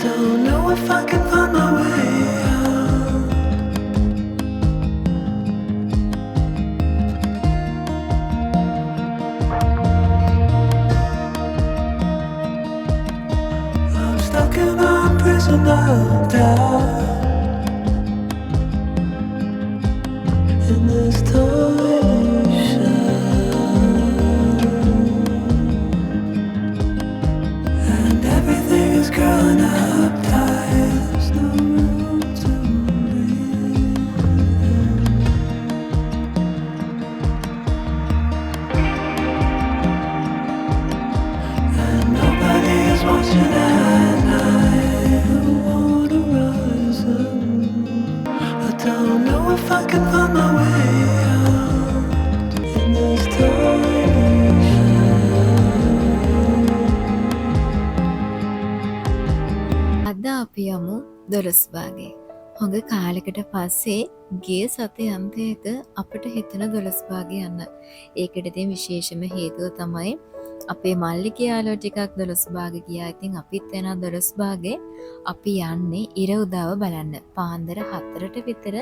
don't know if I can find my way out. I'm stuck in a prison of doubt. In this tiny shell, and everything is growing up tight. There's no room to breathe, and nobody is watching at night. I wanna rise up. I don't know if I can find my way out in this tiny shell. අද අපි යමු 12 භාගේ. හොඟ කාලෙකට පස්සේ ගිය සති අන්තයක අපිට හිතෙන 12 භාගේ යන්න. ඒකට තියෙන විශේෂම හේතුව තමයි අපේ මල්ලික යාළුවෝ ටිකක් 12 භාගේ ගියා. ඉතින් අපිත් යනවා 12 භාගේ. අපි යන්නේ ඉර උදාව බලන්න. පාන්දර 4ට විතර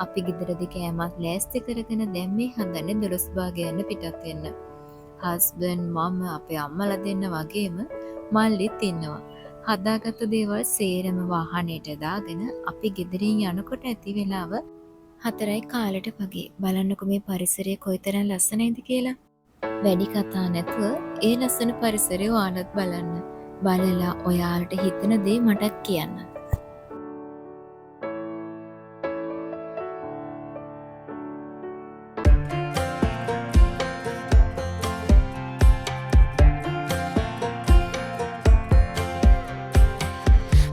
අපි ගෙදරදී කෑමක් ලෑස්ති කරගෙන දැන් මේ හදන්නේ 12 භාගේ යන්න පිටත් වෙන්න. හස්බන්ඩ් මම අපේ අම්මලා දෙන්න වගේම මල්ලිත් ඉන්නවා. හදාගත්ත දේවල් සේරම වාහනයට දාගෙන අපි ගෙදරින් යනකොට ඇති වෙලාව 4:15ට වගේ. බලන්නකො මේ පරිසරය කොයිතරම් ලස්සනයිද කියලා. වැඩි කතා නැතුව ඒ ලස්සන පරිසරය ඔයාලත් බලන්න. බලලා ඔයාලට හිතන දේ මටත් කියන්න.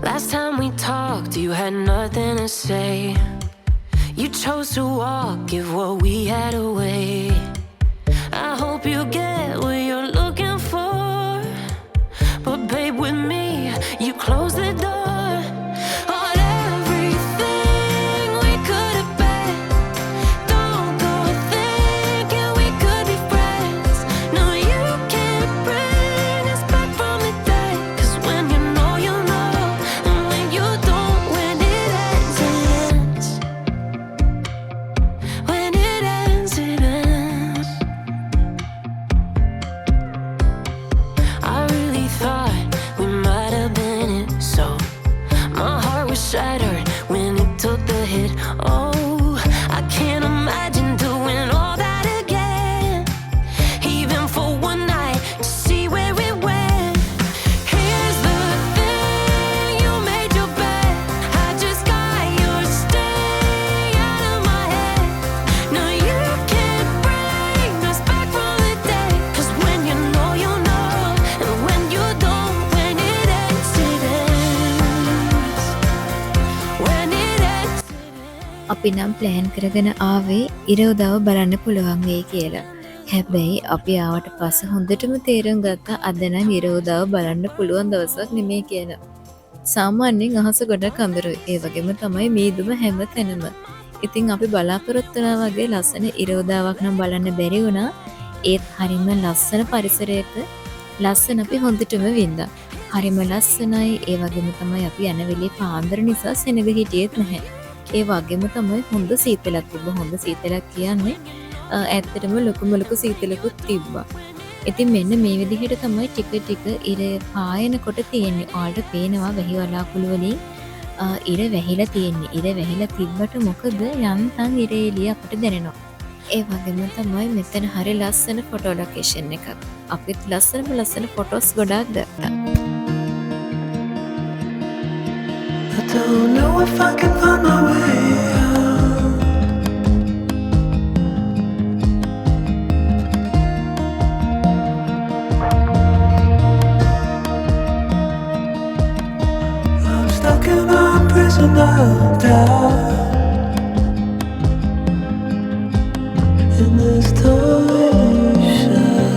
Last time we talked, you had nothing to say. You chose to walk, give what we had away. I hope you get what you're looking for, but babe, with me, you close the door on everything we could have been. Don't go thinking we could be friends. No, you can't bring us back from the dead. 'Cause when you know, you know, and when you don't, when it ends, it ends. When it ends, it ends. I really thought we might have been it, so my heart was shattered when it took the hit. Oh, I can't imagine doing all that again, even for one night to see where it went. Here's the thing, you made your bed, I just got your stay out of my head. No, you can't bring us back from the dead. 'Cause when you know, you know, and when you don't, when it ends, it ends. When it ends, it ends. අපි නම් plan කරගෙන ආවේ ඉර උදාව බලන්න පුළුවන් වෙයි කියලා. හැබැයි අපි ආවට පස්සේ හොඳටම තේරුම් ගත්තා අද නම් ඉර උදාව බලන්න පුළුවන් දවසක් නෙමෙයි කියලා. සාමාන්‍යයෙන් අහස ගොඩක් අඳුරුයි. ඒ වගේම තමයි මීදුම හැම තැනම. ඉතින් අපි බලාපොරොත්තු වුණා වගේ ලස්සන ඉර උදාවක් නම් බලන්න බැරි වුණා. ඒත් හරිම ලස්සන පරිසරයක ලස්සන අපි හොඳටම වින්දා. හරිම ලස්සනයි. ඒ වගේම තමයි අපි යන වෙලේ පාන්දර නිසා සෙනග හිටියෙත් නැහැ. ඒ වගේම තමයි හොඳ සීතලක් තිබ්බා. හොඳ සීතලක් කියන්නේ ඇත්තටම ලොකු සීතලකුත් තිබ්බා. ඉතින් මෙන්න මේ විදිහට තමයි ටික ටික ඉර පායනකොට තියෙන්නේ. ඔයාලට පේනවා වැහි වලාකුළු වලින් ඉර වැහිලා තියෙන්නේ. ඉර වැහිලා තිබ්බට මොකද යන්තම් ඉර එළිය අපට දැනෙනවා. ඒ වගේම තමයි මෙතන හරි ලස්සන ෆොටෝ ලොකේෂන් එකක්. අපිත් ලස්සන ෆොටෝස් ගොඩාක් ගත්තා. I don't know if I can find my way out. I'm stuck in a prison of doubt. In this tiny shell,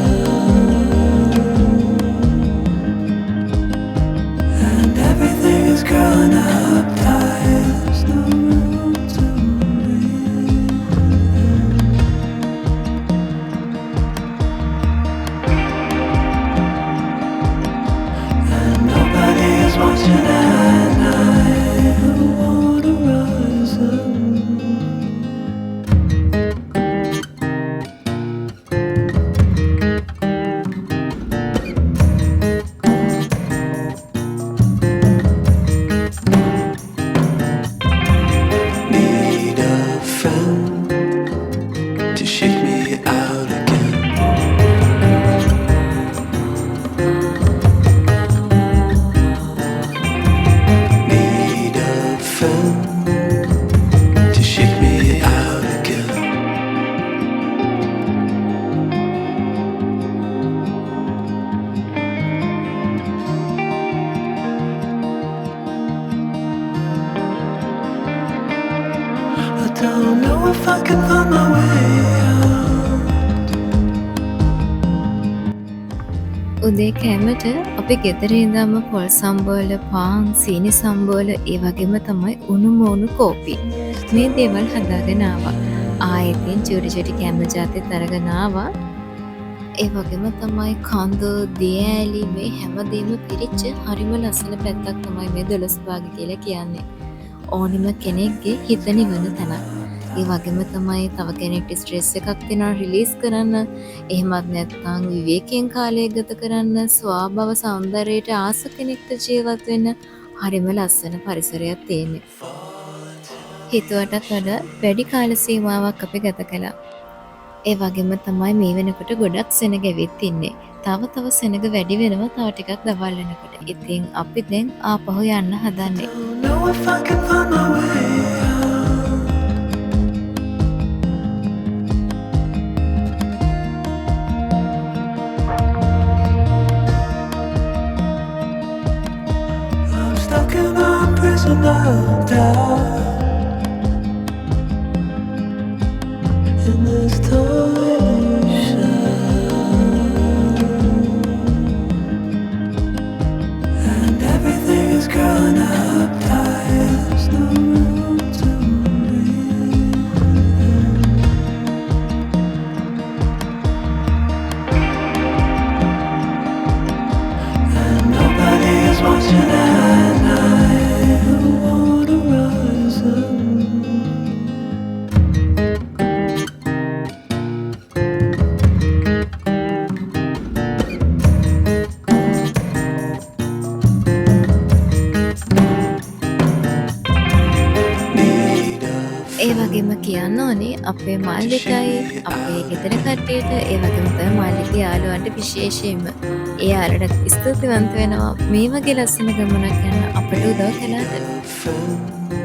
and everything is growing up tight. There's no room to breathe, and nobody is watching out. don't know if I can find my way out. උදේ කෑමට අපි ගෙදර ඉඳන්ම පොල් සම්බෝල පාන් සීනි සම්බෝල ඒ වගේම තමයි උණු මෝනු කෝපි මේ දේවල් හදාගෙන ආවා. ආයෙත් චූටි කෑම ජාතිත් අරගෙන ආවා. ඒ වගේම තමයි කඳ දියඇලි මේ හැමදේම පිරිච්ච හරිම ලස්සන පැත්තක් තමයි මේ 12 භාග කියලා කියන්නේ. ඕනිම කෙනෙක්ගේ හිත නිවන තැනක්. ඒ වගේම තමයි තව කෙනෙක්ට ස්ට්‍රෙස් එකක් තියෙනවා රිලීස් කරන්න. එහෙමත් නැත්නම් විවේකයෙන් කාලය ගත කරන්න, ස්වභාව සෞන්දර්යයට ආස කෙනෙක්ට ජීවත් වෙන්න හරිම ලස්සන පරිසරයක් තියෙන්නේ. හිතුවටත් වඩා වැඩි කාල සීමාවක් අපි ගත කළා. ඒ වගේම තමයි මේ වෙනකොට ගොඩක් සෙනග ඇවිත් ඉන්නේ. තව සෙනග වැඩි වෙනවා තව ටිකක් දවල් වෙනකොට. ඉතින් අපි දැන් ආපහු යන්න හදන්නේ. Don't know if I can find my way out. I'm stuck in a prison of doubt. In this dimension, and everything is growing up tight. There's no room to breathe. And nobody is watching at night. I wanna rise up. ඒ වගේම කියන්න ඕනේ අපේ මල්ලිකයි අපේ ගෙදර කට්ටියට ඒ වගේම තමයි මල්ලිගේ යාළුවන්ට විශේෂයෙන්ම ඒ යාළුවන්ට ස්තුතිවන්ත වෙනවා මේ වගේ ලස්සන ගමනක් යන අපට උදව් කළාට.